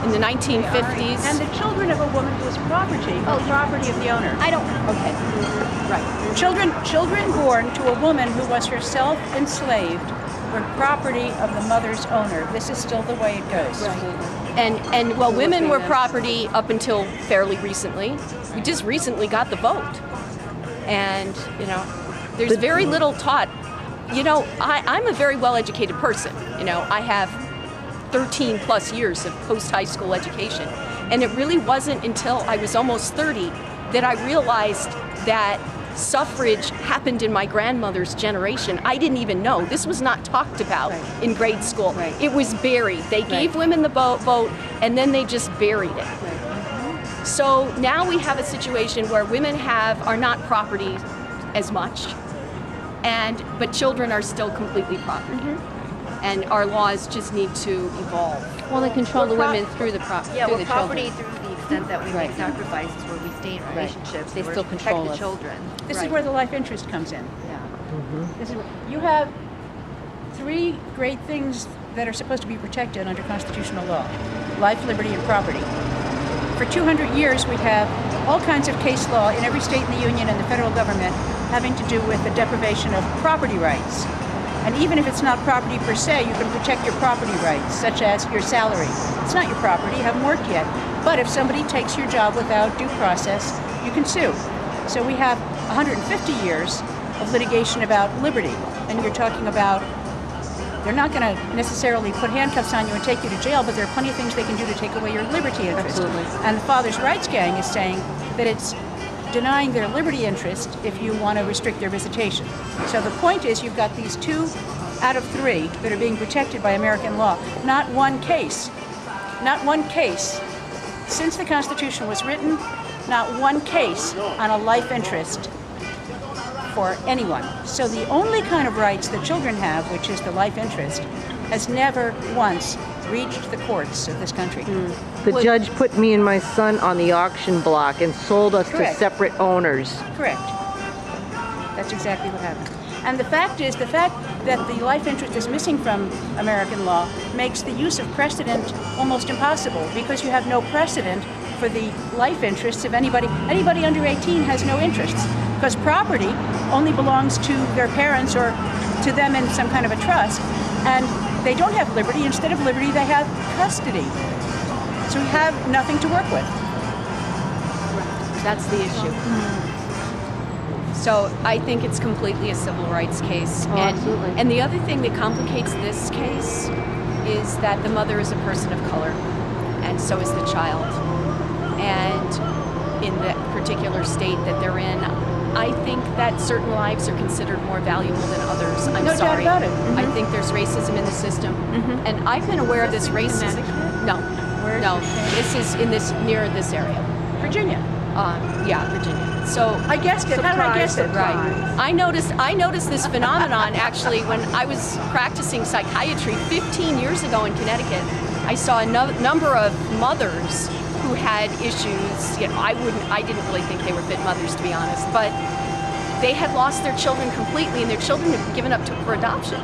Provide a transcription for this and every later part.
in the 1950s. And the children of a woman who was property, property of the owner. I don't, okay, right. Children born to a woman who was herself enslaved were property of the mother's owner. This is still the way it goes. And well, women were property up until fairly recently. We just recently got the vote. And, you know, there's very little taught. You know, I'm a very well-educated person. You know, I have 13 plus years of post-high school education. And it really wasn't until I was almost 30 that I realized that suffrage happened in my grandmother's generation. I didn't even know. This was not talked about in grade school. It was buried. They gave women the vote, and then they just buried it. So now we have a situation where women are not property as much, but children are still completely property. And our laws just need to evolve. Well, they control the women through the property. Yeah, through we're the property children. through the extent that we make sacrifices, where we stay in relationships, They where still we control protect the us. children. This is where the life interest comes in. Yeah. You have three great things that are supposed to be protected under constitutional law: life, liberty, and property. For 200 years, we have all kinds of case law in every state in the Union and the federal government having to do with the deprivation of property rights. And even if it's not property per se, you can protect your property rights, such as your salary. It's not your property, you haven't worked yet. But if somebody takes your job without due process, you can sue. So we have 150 years of litigation about liberty. And you're talking about, they're not going to necessarily put handcuffs on you and take you to jail, but there are plenty of things they can do to take away your liberty interest. Absolutely. And the Fathers' Rights Gang is saying that it's denying their liberty interest if you want to restrict their visitation. So the point is, you've got these 2 out of 3 that are being protected by American law. Not one case since the Constitution was written, not one case on a life interest for anyone. So the only kind of rights that children have, which is the life interest, has never once reached the courts of this country. The judge put me and my son on the auction block and sold us to separate owners. Correct. That's exactly what happened. And the fact that the life interest is missing from American law makes the use of precedent almost impossible, because you have no precedent for the life interests of anybody. Anybody under 18 has no interests, because property only belongs to their parents or to them in some kind of a trust, and they don't have liberty. Instead of liberty, they have custody. So we have nothing to work with. That's the issue. So I think it's completely a civil rights case. Absolutely. And the other thing that complicates this case is that the mother is a person of color, and so is the child. And in the particular state that they're in, I think that certain lives are considered more valuable than others. I'm No sorry. doubt about it. I think there's racism in the system. And I've been aware of this racism. No. This is near this area. Virginia. Virginia. So I guessed it. How did I guess it? Right. I noticed this phenomenon actually when I was practicing psychiatry 15 years ago in Connecticut. I saw a number of mothers who had issues. You know, I didn't really think they were fit mothers, to be honest, but they had lost their children completely, and their children had been given up for adoption.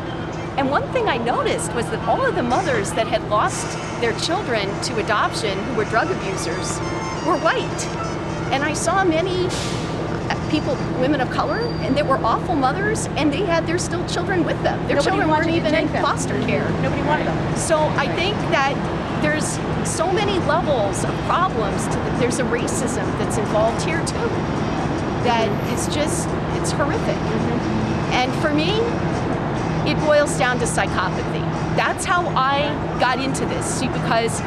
And one thing I noticed was that all of the mothers that had lost their children to adoption, who were drug abusers, were white. And I saw many women of color, and they were awful mothers, and they had their still children with them. Their children weren't even in foster care. Nobody wanted them. So I think that there's so many levels of problems. There's a racism that's involved here too. That it's horrific. And for me, it boils down to psychopathy. That's how I got into this. See, because,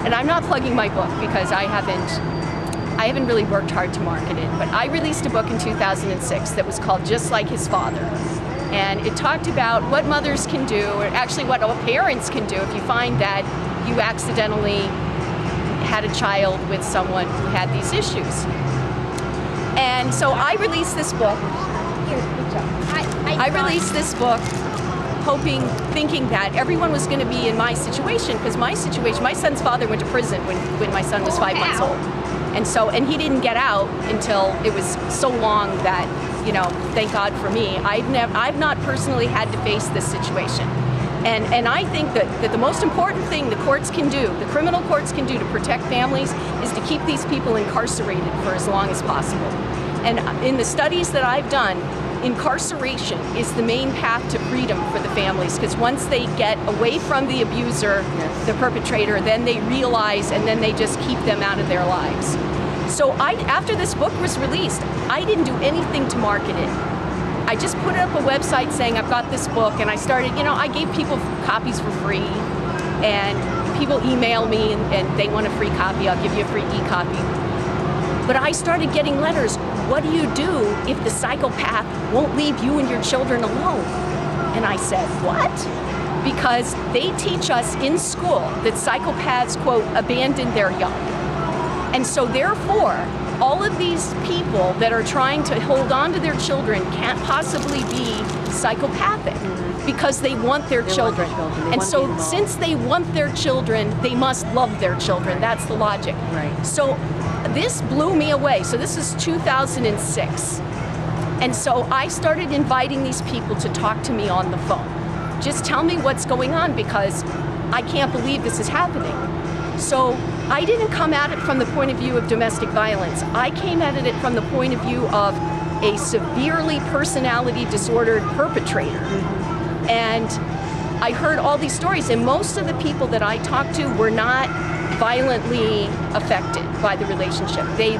and I'm not plugging my book because I haven't really worked hard to market it, but I released a book in 2006 that was called Just Like His Father. And it talked about what mothers can do, or actually what parents can do if you find that you accidentally had a child with someone who had these issues. And so I released this book. I released this book thinking that everyone was going to be in my situation, because my son's father went to prison when my son was 5 months old. And he didn't get out until it was so long that, thank God for me, I've not personally had to face this situation. And I think that the most important thing the courts can do, the criminal courts can do to protect families, is to keep these people incarcerated for as long as possible. And in the studies that I've done, incarceration is the main path to freedom for the families, because once they get away from the abuser, the perpetrator, then they realize, and then they just keep them out of their lives. So after this book was released, I didn't do anything to market it. I just put up a website saying I've got this book, and I started, I gave people copies for free, and people email me and they want a free copy. I'll give you a free e-copy. But I started getting letters. What do you do if the psychopath won't leave you and your children alone? And I said, what? Because they teach us in school that psychopaths, quote, abandon their young. And so therefore, all of these people that are trying to hold on to their children can't possibly be psychopathic because they want their children. And so since they want their children, they must love their children. That's the logic. Right. So this blew me away. So this is 2006. And so I started inviting these people to talk to me on the phone. Just tell me what's going on, because I can't believe this is happening. So I didn't come at it from the point of view of domestic violence. I came at it from the point of view of a severely personality disordered perpetrator. And I heard all these stories, and most of the people that I talked to were not violently affected by the relationship. They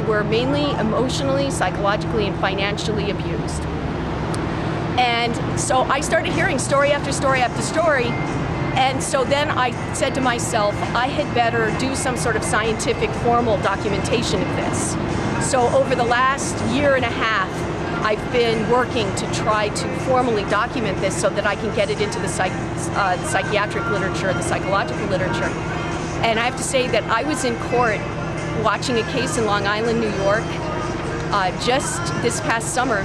were mainly emotionally, psychologically, and financially abused. And so I started hearing story after story after story. And so then I said to myself, I had better do some sort of scientific, formal documentation of this. So over the last year and a half, I've been working to try to formally document this so that I can get it into the psychiatric literature, the psychological literature. And I have to say that I was in court watching a case in Long Island, New York, just this past summer.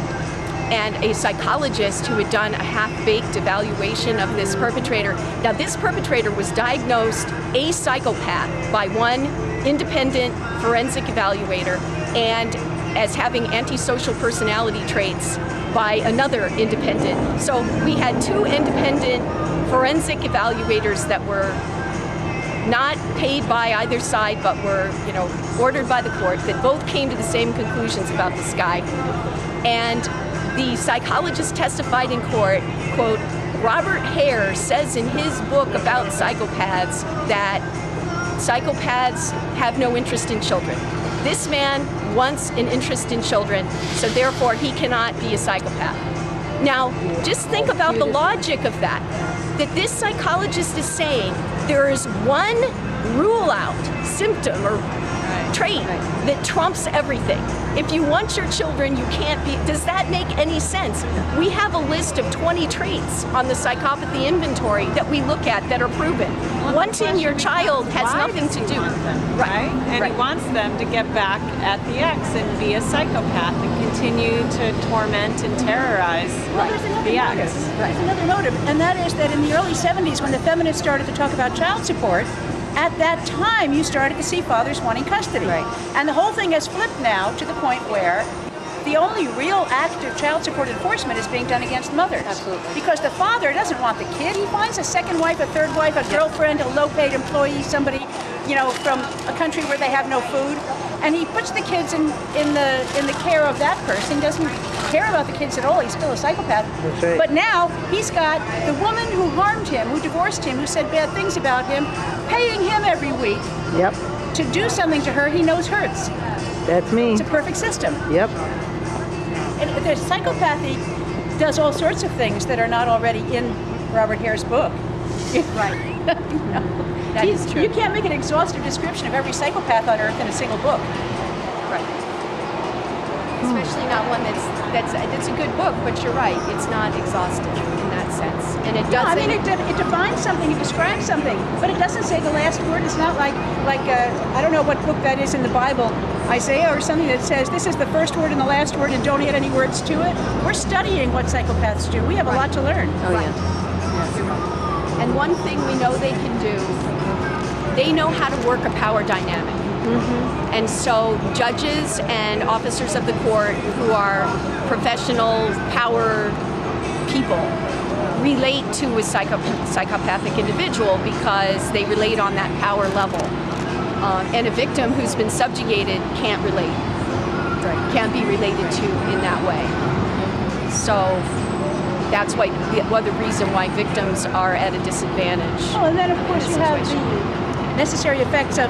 And a psychologist who had done a half-baked evaluation of this perpetrator. Now, this perpetrator was diagnosed a psychopath by one independent forensic evaluator and as having antisocial personality traits by another independent. So we had two independent forensic evaluators that were not paid by either side, but were, ordered by the court, that both came to the same conclusions about this guy. And the psychologist testified in court, quote, Robert Hare says in his book about psychopaths that psychopaths have no interest in children. This man wants an interest in children, so therefore he cannot be a psychopath. Now, just think about the logic of that this psychologist is saying there is one rule-out symptom or trait that trumps everything. If you want your children, you can't be. Does that make any sense? We have a list of 20 traits on the psychopathy inventory that we look at that are proven. Wanting your child has nothing to do. Right? And he wants them to get back at the ex and be a psychopath and continue to torment and terrorize the ex. There's another motive, and that is that in the early 70s, when the feminists started to talk about child support, at that time, you started to see fathers wanting custody. Right. And the whole thing has flipped now to the point where the only real act of child support enforcement is being done against mothers. Absolutely. Because the father doesn't want the kid. He finds a second wife, a third wife, a girlfriend, a low-paid employee, somebody, from a country where they have no food. And he puts the kids in the care of that person. He doesn't care about the kids at all. He's still a psychopath. That's right. But now he's got the woman who harmed him, who divorced him, who said bad things about him, paying him every week Yep. to do something to her he knows hurts. That's me. It's a perfect system. Yep. And the psychopathy does all sorts of things that are not already in Robert Hare's book. Right. That is true. You can't make an exhaustive description of every psychopath on earth in a single book. Right. Especially not one that's a good book, but you're right, it's not exhaustive in that sense. And it No, I doesn't. mean, it defines something, it describes something, but it doesn't say the last word. It's not like I don't know what book that is in the Bible, Isaiah or something that says this is the first word and the last word and don't add any words to it. We're studying what psychopaths do. We have a lot to learn. Oh, Right. yeah. You're right. And one thing we know they can do, they know how to work a power dynamic. And so judges and officers of the court who are professional power people relate to a psychopathic individual because they relate on that power level. And a victim who's been subjugated can't relate, can't be related to in that way. So that's why the other reason why victims are at a disadvantage. Oh, and then of course in you this have situation. the necessary effects of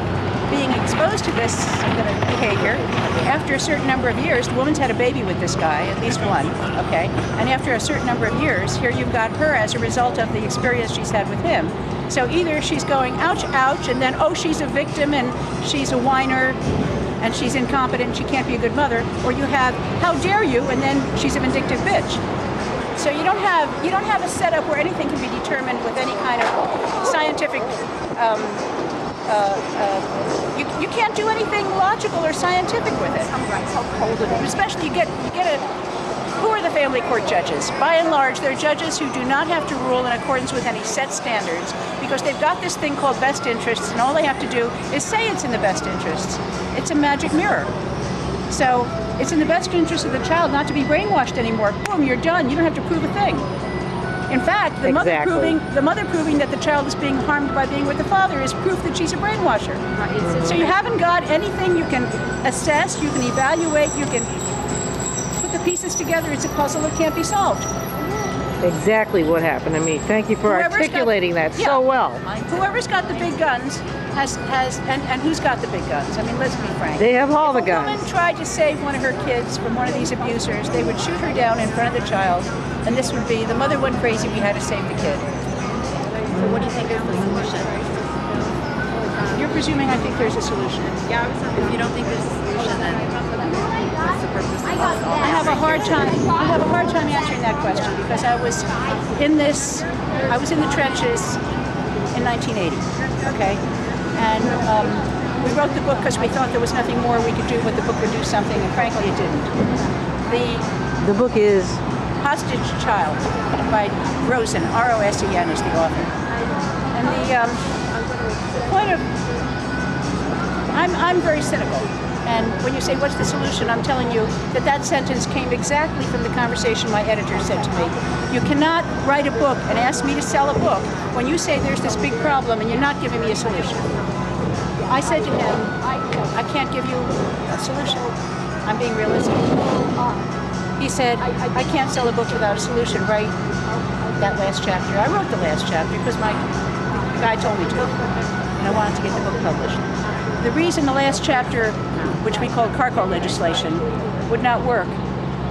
being exposed to this behavior. After a certain number of years, the woman's had a baby with this guy, at least one, okay? And after a certain number of years, here you've got her as a result of the experience she's had with him. So either she's going, ouch, ouch, and then, oh, she's a victim and she's a whiner and she's incompetent and she can't be a good mother, or you have, how dare you, and then she's a vindictive bitch. So you don't have a setup where anything can be determined with any kind of scientific. You can't do anything logical or scientific with it. Especially you get a. Who are the family court judges? By and large, they're judges who do not have to rule in accordance with any set standards because they've got this thing called best interests, and all they have to do is say it's in the best interests. It's a magic mirror. So it's in the best interest of the child not to be brainwashed anymore. Boom, you're done. You don't have to prove a thing. In fact, the mother proving that the child is being harmed by being with the father is proof that she's a brainwasher. So you haven't got anything you can assess, you can evaluate, you can put the pieces together. It's a puzzle that can't be solved. Exactly what happened to me. Thank you for articulating that so well. Whoever's got the big guns has and who's got the big guns? I mean, let's be frank. They have all the If a guns. woman tried to save one of her kids from one of these abusers, they would shoot her down in front of the child, and this would be, the mother went crazy, we had to save the kid. So what do you think is the solution? You're presuming I think there's a solution. Yeah, if you don't think there's a solution, then what's the purpose of us all? I have a hard time answering that question because I was in the trenches in 1980, okay? And we wrote the book because we thought there was nothing more we could do, but the book would do something, and frankly it didn't. The book is Hostage Child by Rosen, R-O-S-E-N is the author. And the point of, I'm very cynical. And when you say, what's the solution? I'm telling you that sentence came exactly from the conversation my editor said to me. You cannot write a book and ask me to sell a book when you say there's this big problem and you're not giving me a solution. I said to him, I can't give you a solution. I'm being realistic. He said, I can't sell a book without a solution. Write that last chapter. I wrote the last chapter because my guy told me to, and I wanted to get the book published. The reason the last chapter, which we call carco legislation, would not work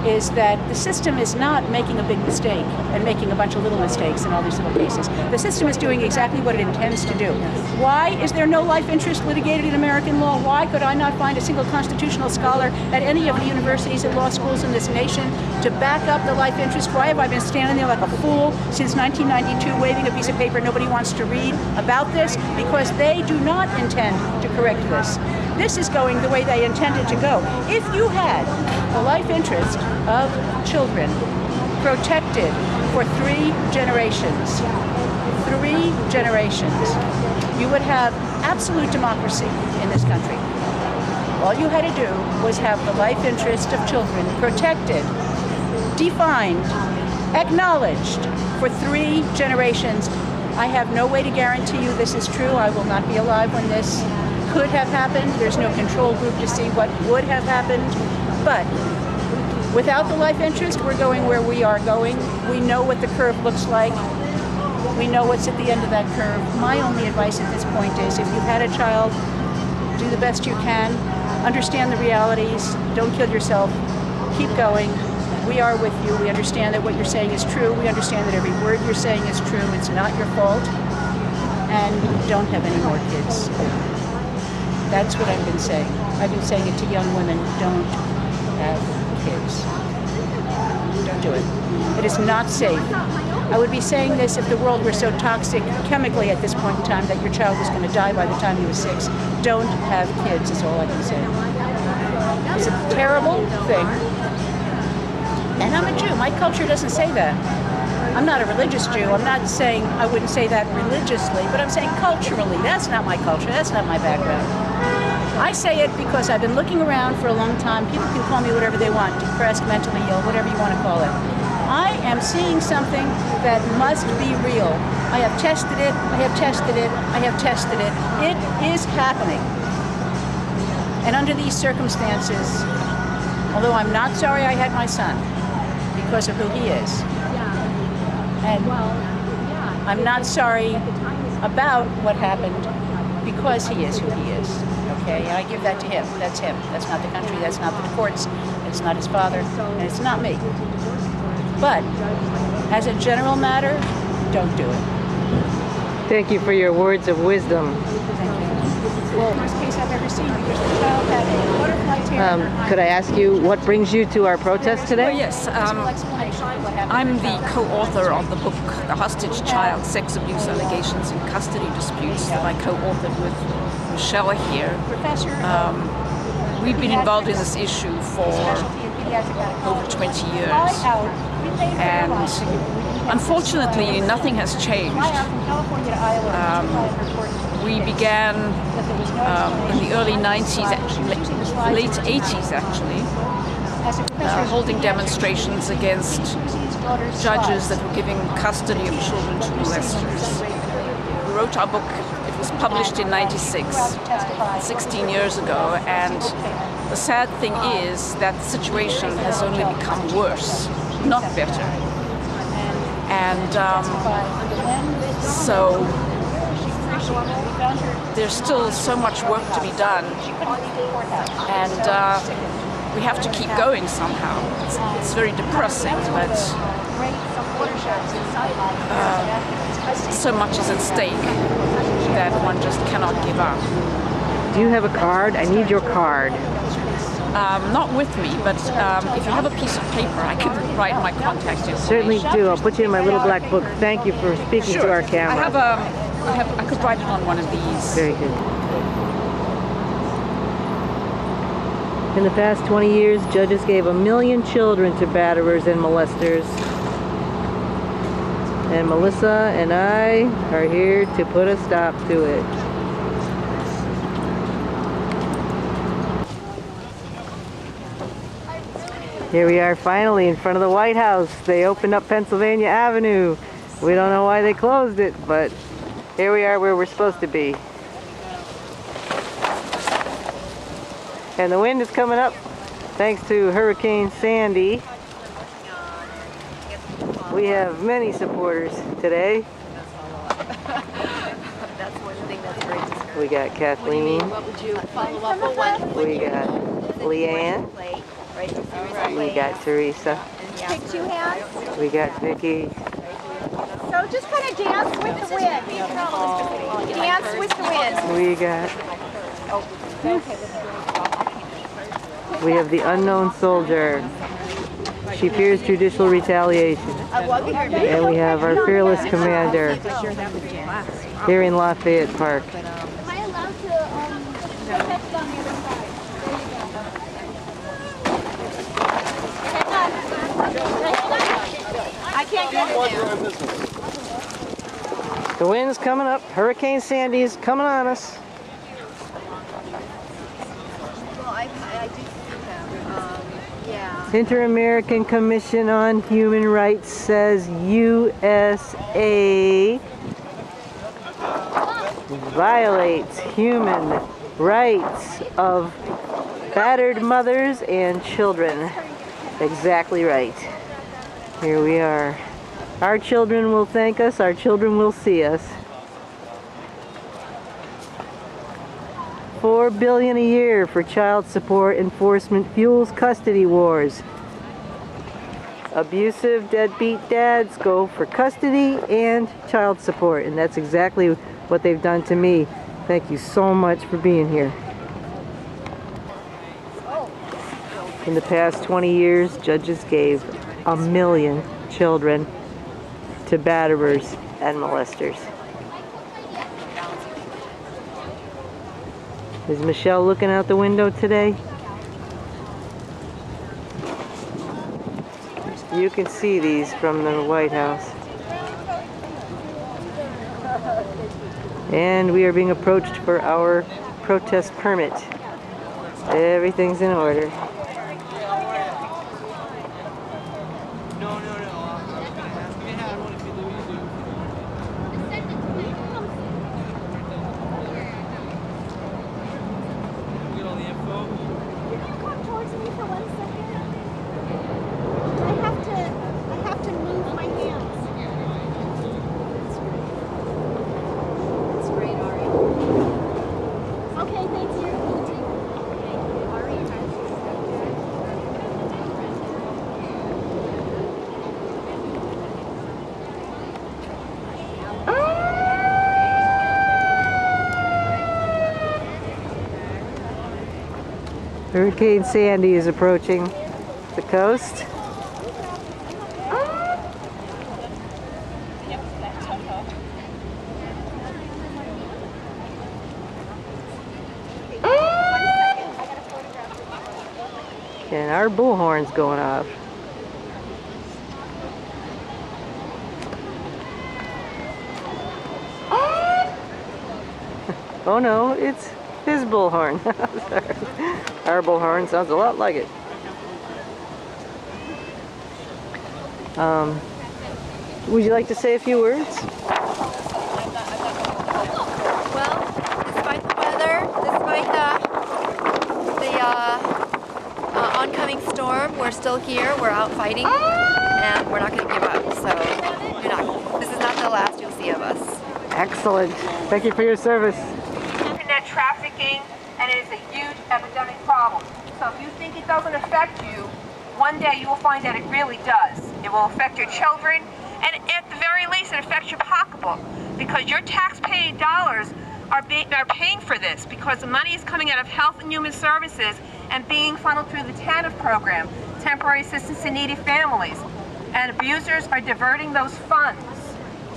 is that the system is not making a big mistake and making a bunch of little mistakes in all these little cases. The system is doing exactly what it intends to do. Why is there no life interest litigated in American law? Why could I not find a single constitutional scholar at any of the universities and law schools in this nation to back up the life interest? Why have I been standing there like a fool since 1992 waving a piece of paper nobody wants to read about this? Because they do not intend to correct this. This is going the way they intended to go. If you had the life interest of children protected for 3 generations, you would have absolute democracy in this country. All you had to do was have the life interest of children protected, defined, acknowledged for 3 generations. I have no way to guarantee you this is true. I will not be alive when this could have happened. There's no control group to see what would have happened. But without the life interest, we're going where we are going. We know what the curve looks like. We know what's at the end of that curve. My only advice at this point is if you've had a child, do the best you can. Understand the realities. Don't kill yourself. Keep going. We are with you. We understand that what you're saying is true. We understand that every word you're saying is true. It's not your fault. And don't have any more kids. That's what I've been saying. I've been saying it to young women. Don't have kids. Don't do it. It is not safe. I would be saying this if the world were so toxic chemically at this point in time that your child was going to die by the time he was 6. Don't have kids is all I can say. It's a terrible thing. And I'm a Jew. My culture doesn't say that. I'm not a religious Jew. I'm not saying I wouldn't say that religiously, but I'm saying culturally. That's not my culture. That's not my background. I say it because I've been looking around for a long time. People can call me whatever they want, depressed, mentally ill, whatever you want to call it. I am seeing something that must be real. I have tested it, I have tested it, I have tested it. It is happening. And under these circumstances, although I'm not sorry I had my son because of who he is, and I'm not sorry about what happened because he is who he is. Okay, and I give that to him. That's him. That's not the country, that's not the courts, it's not his father, and it's not me. But as a general matter, don't do it. Thank you for your words of wisdom. Worst case I've ever seen because the child had a butterfly tear in her eye. Could I ask you what brings you to our protest today? Yes, Full explanation of what happened. I'm the co-author of the book, The Hostage Child, Sex Abuse Allegations and Custody Disputes, that I co-authored with Michelle here. Professor We've been involved in this issue for over 20 years, and unfortunately nothing has changed. We began in the early 90s, late 80s actually, holding demonstrations against judges that were giving custody of children to molesters. We wrote our book, it was published in 96, 16 years ago, and the sad thing is that the situation has only become worse, not better. And so there's still so much work to be done, and we have to keep going somehow. It's very depressing, but so much is at stake that one just cannot give up. Do you have a card? I need your card. Not with me, but if you have a piece of paper, I can write my contact information. Certainly do. I'll put you in my little black book. Thank you for speaking to our camera. I could write it on one of these. Very good. In the past 20 years, judges gave 1 million children to batterers and molesters. And Melissa and I are here to put a stop to it. Here we are finally in front of the White House. They opened up Pennsylvania Avenue. We don't know why they closed it, but here we are where we're supposed to be. And the wind is coming up thanks to Hurricane Sandy. We have many supporters today. That's one thing that's very discouraging. We got Kathleen. What would you follow up with? We got Leanne. Right, to Teresa. We got Teresa. Take two hands. We got Vicki. So just kind of dance with the wind. Dance with the wind. We got. We have the unknown soldier. She fears judicial retaliation. And we have our fearless commander here in Lafayette Park. Am I allowed to protest on the other side? I can't get in there. The wind's coming up. Hurricane Sandy is coming on us. Well, I do see them. Yeah. Inter-American Commission on Human Rights says USA violates human rights of battered mothers and children. Exactly right. Here we are. Our children will thank us. Our children will see us. $4 billion a year for child support enforcement fuels custody wars. Abusive deadbeat dads go for custody and child support, and that's exactly what they've done to me. Thank you so much for being here. In the past 20 years, judges gave 1 million children to batterers and molesters. Is Michelle looking out the window today? You can see these from the White House. And we are being approached for our protest permit. Everything's in order. No. Hurricane Sandy is approaching the coast. And our bullhorn's going off. Oh no, it's his bullhorn. Sorry. Our bullhorn sounds a lot like it. Would you like to say a few words? Well, despite the weather, despite the oncoming storm, we're still here. We're out fighting, and we're not going to give up. So this is not the last you'll see of us. Excellent. Thank you for your service. Internet trafficking, and it is a huge epidemic problem. So if you think it doesn't affect you, one day you will find that it really does. It will affect your children, and at the very least, it affects your pocketbook, because your tax-paid dollars are paying for this, because the money is coming out of Health and Human Services and being funneled through the TANF program, Temporary Assistance to Needy Families, and abusers are diverting those funds.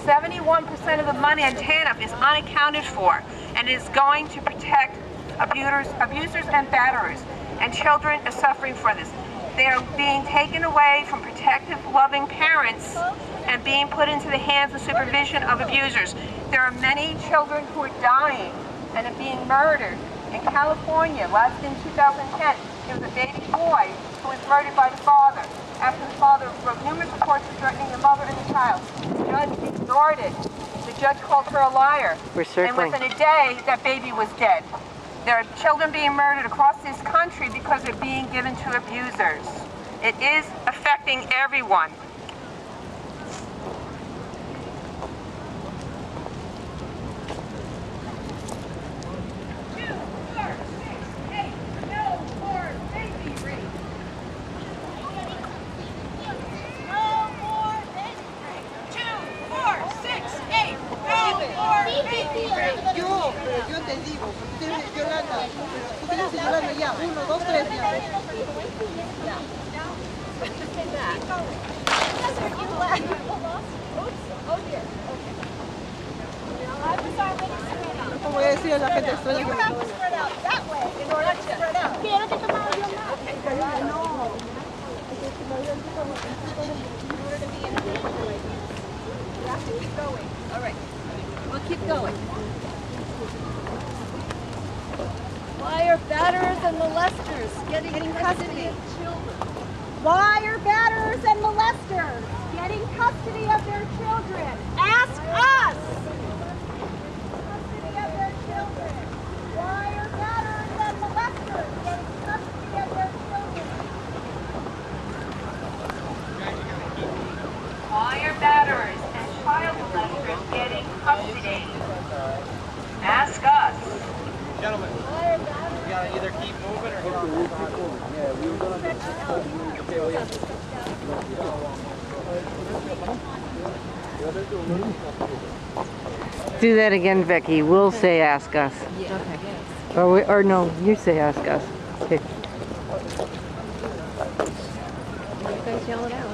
71% of the money in TANF is unaccounted for, and is going to protect abusers and batterers, and children are suffering for this. They are being taken away from protective, loving parents and being put into the hands and supervision of abusers. There are many children who are dying and are being murdered. In California, last in 2010, there was a baby boy who was murdered by the father after the father wrote numerous reports threatening the mother and the child. The judge ignored it. The judge called her a liar. We're circling. And within a day, that baby was dead. There are children being murdered across this country because they're being given to abusers. It is affecting everyone. Yo te digo, porque tú tienes Yolanda, tú tienes Yolanda ya, 1, 2, 3 ya. No voy a decir a la gente estoy You have to spread out that way in order to spread out. Quiero que tomara yo más. No. You have to keep going. All right. We'll keep going. Why are batterers and molesters getting custody of children? Why are batterers and molesters getting custody of their children? Ask us! Custody of their children. Why are batterers and molesters getting custody of their children? Why are batterers and child molesters getting custody? Ask us. Gentlemen, you gotta either keep moving or get on the Do that again, Becky. We'll say ask us. Yeah. Okay. Or no, you say ask us. Okay. You guys yell it out.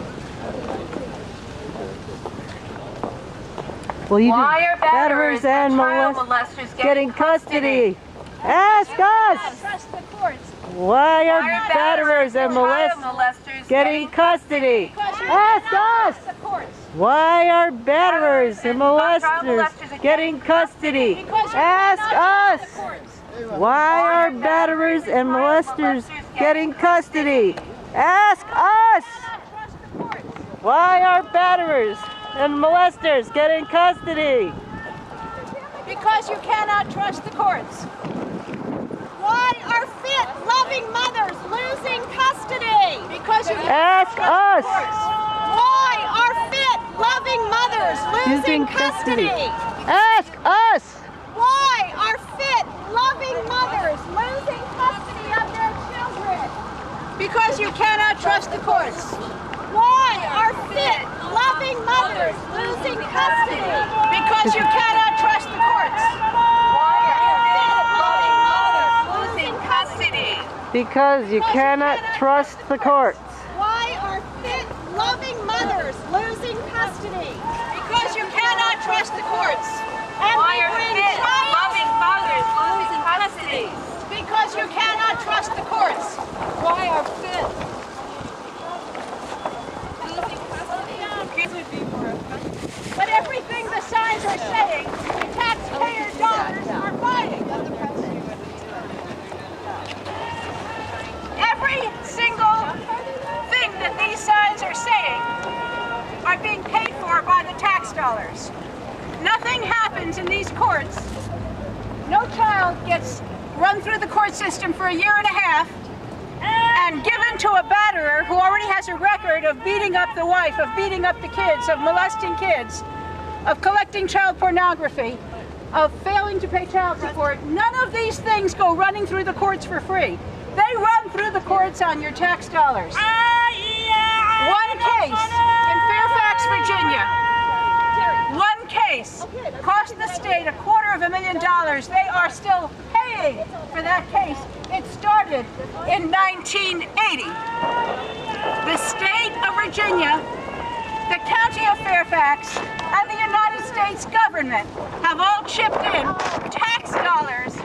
Well, you Why do are batterers and child molesters getting custody? Ask us! Trust the courts. Why are batterers and child molesters getting custody? Ask us! The courts. Why are batterers and molesters getting custody? Ask us! Why are batterers and molesters getting custody? Ask us! Why are batterers and molesters getting custody? Because you cannot trust the courts. Why are fit, loving mothers losing custody? Because you Ask us! Why are fit, loving mothers losing custody? Ask us! Why are fit, loving mothers losing custody of their children? Because you cannot trust the courts. Why are fit, loving mothers losing custody? Because you cannot trust the courts. Why are fit, loving mothers losing custody? Because you cannot trust the courts. Why are fit, loving mothers losing custody? Because you cannot trust the courts. And Why are fit, loving mothers losing custody? Because you cannot trust the courts. Why are fit? But everything the signs are saying, the taxpayer dollars are buying. Every single thing that these signs are saying are being paid for by the tax dollars. Nothing happens in these courts. No child gets run through the court system for a year and a half and given to a batterer who already has a record of beating up the wife, of beating up the kids, of molesting kids, of collecting child pornography, of failing to pay child support. None of these things go running through the courts for free. They run through the courts on your tax dollars. One case in Fairfax, Virginia. One case cost the state $250,000. They are still paying for that case. It started in 1980. The state of Virginia, the county of Fairfax, and the United States government have all chipped in tax dollars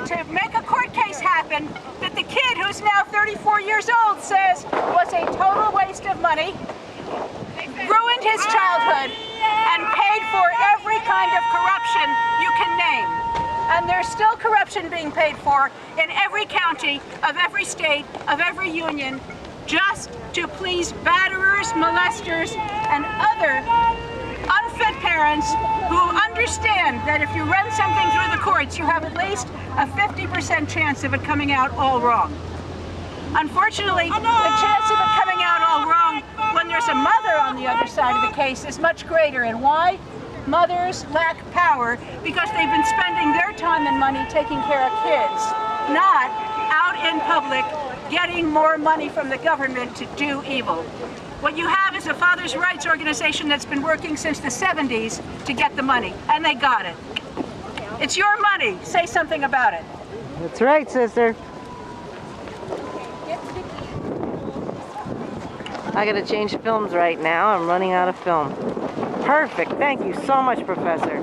to make a court case happen that the kid, who's now 34 years old, says was a total waste of money, ruined his childhood, and paid for every kind of corruption you can name. And there's still corruption being paid for in every county, of every state, of every union, just to please batterers, molesters, and other unfit parents who understand that if you run something through the courts, you have at least a 50% chance of it coming out all wrong. Unfortunately, the chance of it coming out all wrong when there's a mother on the other side of the case is much greater. And why? Mothers lack power because they've been spending their time and money taking care of kids, not out in public getting more money from the government to do evil. What you have is a father's rights organization that's been working since the 70s to get the money, and they got it. It's your money. Say something about it. That's right, sister. I gotta change films right now. I'm running out of film. Perfect. Thank you so much, Professor.